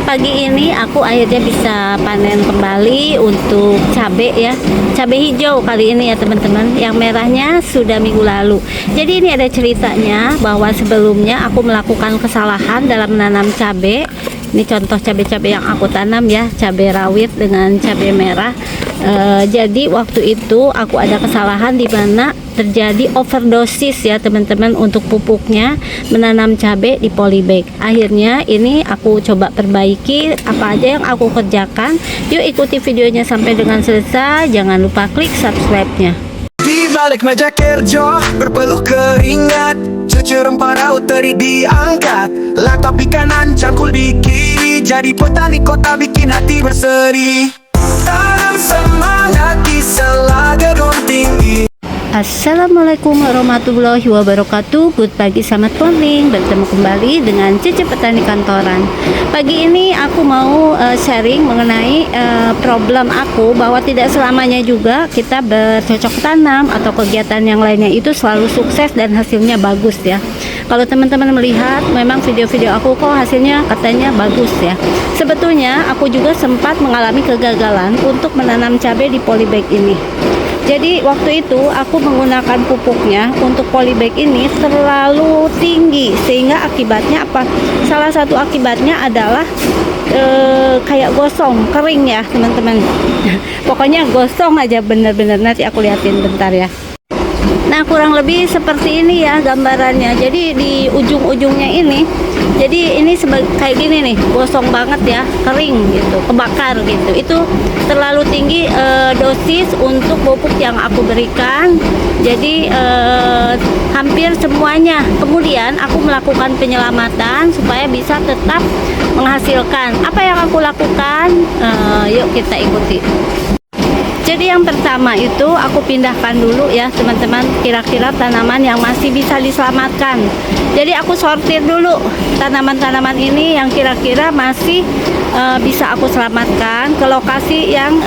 Pagi ini aku akhirnya bisa panen kembali untuk cabai ya, cabai hijau kali ini ya teman-teman. Yang merahnya sudah minggu lalu. Jadi ini ada ceritanya bahwa sebelumnya aku melakukan kesalahan dalam menanam cabai. Ini contoh cabai-cabai yang aku tanam ya, cabai rawit dengan cabai merah. Jadi waktu itu aku ada kesalahan di mana terjadi overdosis ya teman-teman untuk pupuknya, menanam cabai di polybag. Akhirnya ini aku coba perbaiki apa aja yang aku kerjakan. Yuk ikuti videonya sampai dengan selesai. Jangan lupa klik subscribe-nya. Di balik meja kerja berpeluh keringat, cucur rempah raut teri diangkat, laptop di kanan cangkul di kiri, jadi petani kota bikin hati berseri. Tanam semangat di sela gedung tinggi. Assalamualaikum warahmatullahi wabarakatuh. Good pagi, selamat morning. Bertemu kembali dengan Cece Petani Kantoran. Pagi ini aku mau sharing mengenai problem aku, bahwa tidak selamanya juga kita bercocok tanam atau kegiatan yang lainnya itu selalu sukses dan hasilnya bagus ya. Kalau teman-teman melihat memang video-video aku kok hasilnya katanya bagus ya. Sebetulnya aku juga sempat mengalami kegagalan untuk menanam cabai di polybag ini. Jadi waktu itu aku menggunakan pupuknya untuk polybag ini terlalu tinggi, sehingga akibatnya apa? Salah satu akibatnya adalah kayak gosong, kering ya teman-teman. Pokoknya gosong aja bener-bener, nanti aku liatin bentar ya. Nah kurang lebih seperti ini ya gambarannya. Jadi di ujung-ujungnya ini, jadi ini kayak gini nih, gosong banget ya, kering gitu, kebakar gitu. Itu terlalu tinggi dosis untuk pupuk yang aku berikan. Jadi hampir semuanya. Kemudian aku melakukan penyelamatan supaya bisa tetap menghasilkan. Apa yang aku lakukan? Yuk kita ikuti. Jadi yang pertama itu aku pindahkan dulu ya teman-teman, kira-kira tanaman yang masih bisa diselamatkan. Jadi aku sortir dulu tanaman-tanaman ini yang kira-kira masih bisa aku selamatkan ke lokasi yang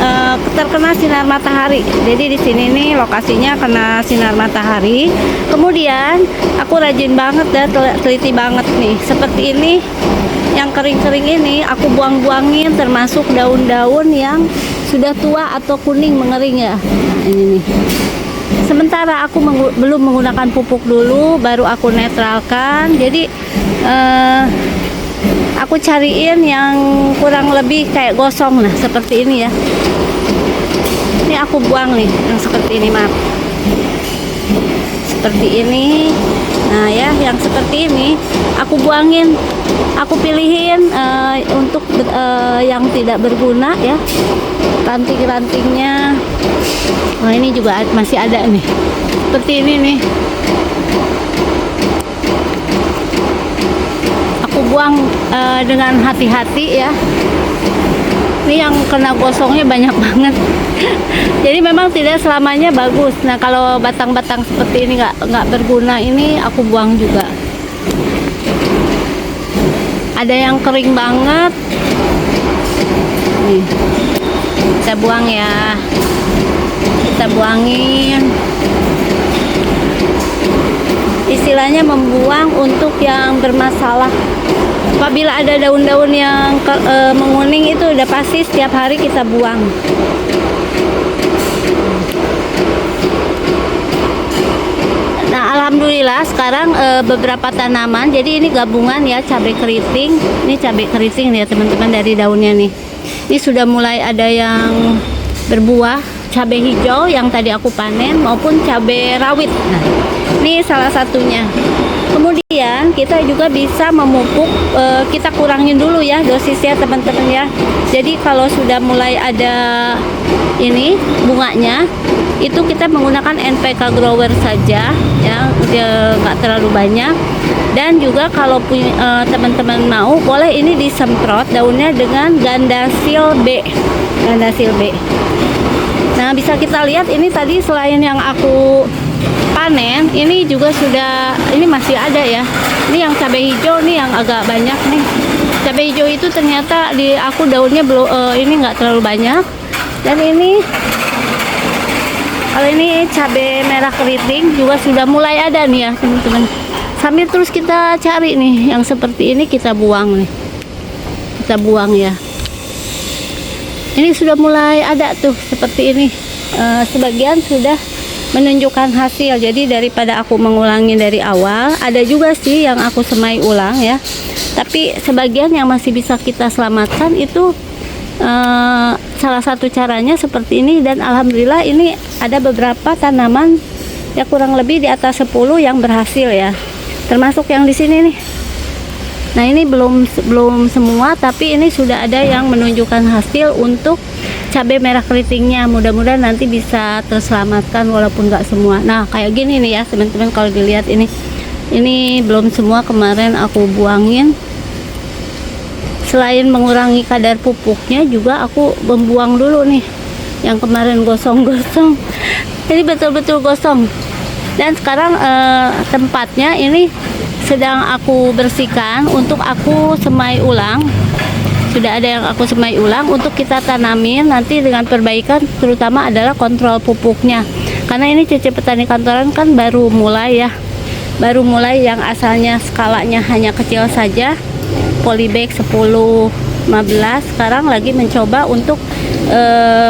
terkena sinar matahari. Jadi di sini nih lokasinya kena sinar matahari. Kemudian aku rajin banget dan teliti banget nih. Seperti ini, yang kering-kering ini aku buang-buangin, termasuk daun-daun yang sudah tua atau kuning mengering ya. Nah, ini nih. Sementara aku belum menggunakan pupuk dulu, baru aku netralkan. Jadi aku cariin yang kurang lebih kayak gosong, nah seperti ini ya. Ini aku buang nih yang seperti ini, maaf. Seperti ini. Nah ya, yang seperti ini aku buangin. Aku pilihin untuk yang tidak berguna ya. Ranting-rantingnya. Nah ini juga masih ada nih. Seperti ini nih. Aku buang dengan hati-hati ya. Ini yang kena gosongnya banyak banget. Jadi memang tidak selamanya bagus. Nah kalau batang-batang seperti ini nggak berguna, ini aku buang juga. Ada yang kering banget. Nih, kita buang ya. Kita buangin. Istilahnya membuang untuk yang bermasalah. Apabila ada daun-daun yang menguning itu udah pasti setiap hari kita buang. Nah alhamdulillah sekarang beberapa tanaman, jadi ini gabungan ya, cabai keriting. Ini cabai keriting ya teman-teman, dari daunnya nih. Ini sudah mulai ada yang berbuah, cabai hijau yang tadi aku panen maupun cabai rawit. Nah ini salah satunya. Kemudian kita juga bisa memupuk, kita kurangin dulu ya dosisnya teman-teman ya. Jadi kalau sudah mulai ada ini bunganya, itu kita menggunakan NPK grower saja ya, nggak terlalu banyak. Dan juga kalau teman-teman mau, boleh ini disemprot daunnya dengan Gandasil B. Gandasil B. Nah bisa kita lihat ini tadi selain yang aku panen, ini juga sudah, ini masih ada ya. Ini yang cabai hijau nih yang agak banyak nih. Cabai hijau itu ternyata di aku daunnya belum ini nggak terlalu banyak. Dan ini kalau ini cabai merah keriting juga sudah mulai ada nih ya teman-teman. Sambil terus kita cari nih yang seperti ini, kita buang nih. kita buang ya. Ini sudah mulai ada tuh seperti ini. Sebagian sudah menunjukkan hasil. Jadi daripada aku mengulangi dari awal, ada juga sih yang aku semai ulang ya. Tapi sebagian yang masih bisa kita selamatkan itu salah satu caranya seperti ini. Dan alhamdulillah ini ada beberapa tanaman ya, kurang lebih di atas 10 yang berhasil ya. Termasuk yang di sini nih. Nah, ini belum semua, tapi ini sudah ada yang menunjukkan hasil untuk cabai merah keritingnya. Mudah-mudahan nanti bisa terselamatkan walaupun nggak semua. Nah, kayak gini nih ya teman-teman, kalau dilihat ini belum semua, kemarin aku buangin. Selain mengurangi kadar pupuknya, juga aku membuang dulu nih yang kemarin gosong-gosong. Ini betul-betul gosong. Dan sekarang tempatnya ini sedang aku bersihkan untuk aku semai ulang. Sudah ada yang aku semai ulang untuk kita tanamin nanti dengan perbaikan, terutama adalah kontrol pupuknya. Karena ini Cece Petani Kantoran kan baru mulai ya. Baru mulai yang asalnya skalanya hanya kecil saja, polybag 10-15, sekarang lagi mencoba untuk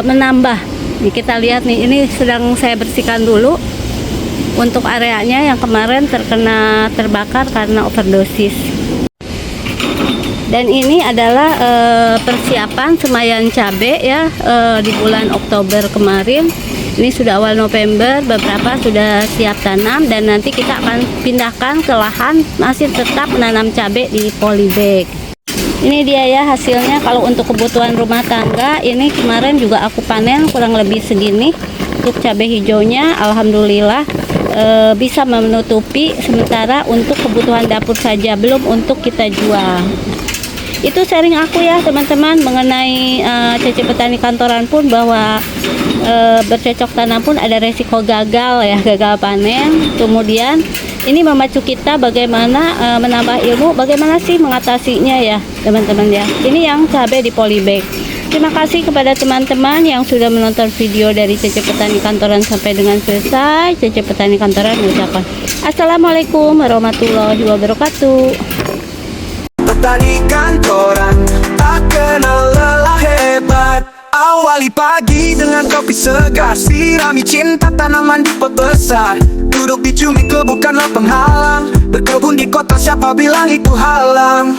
menambah. Nih, kita lihat nih, ini sedang saya bersihkan dulu untuk areanya yang kemarin terbakar karena overdosis. Dan ini adalah persiapan semayan cabai ya, di bulan Oktober kemarin. Ini sudah awal November, beberapa sudah siap tanam, dan nanti kita akan pindahkan ke lahan masih tetap menanam cabai di polybag. Ini dia ya hasilnya. Kalau untuk kebutuhan rumah tangga, ini kemarin juga aku panen kurang lebih segini. Untuk cabai hijaunya alhamdulillah bisa menutupi sementara untuk kebutuhan dapur saja, belum untuk kita jual. Itu sharing aku ya teman-teman mengenai Cece Petani Kantoran pun, bahwa bercocok tanam pun ada resiko gagal ya, gagal panen. Kemudian ini memacu kita bagaimana menambah ilmu, bagaimana sih mengatasinya ya teman-teman ya. Ini yang cabai di polybag. Terima kasih kepada teman-teman yang sudah menonton video dari Cece Petani Kantoran sampai dengan selesai. Cece Petani Kantoran mengucapkan Assalamualaikum warahmatullahi wabarakatuh. Petani Kantoran tak kenal lelah, hebat. Awali pagi dengan kopi segar, sirami cinta tanaman di pot besar. Duduk di cumi bukanlah penghalang, berkebun di kota siapa bilang itu halang.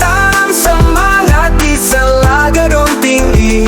Tanam semangat di sela gedung tinggi,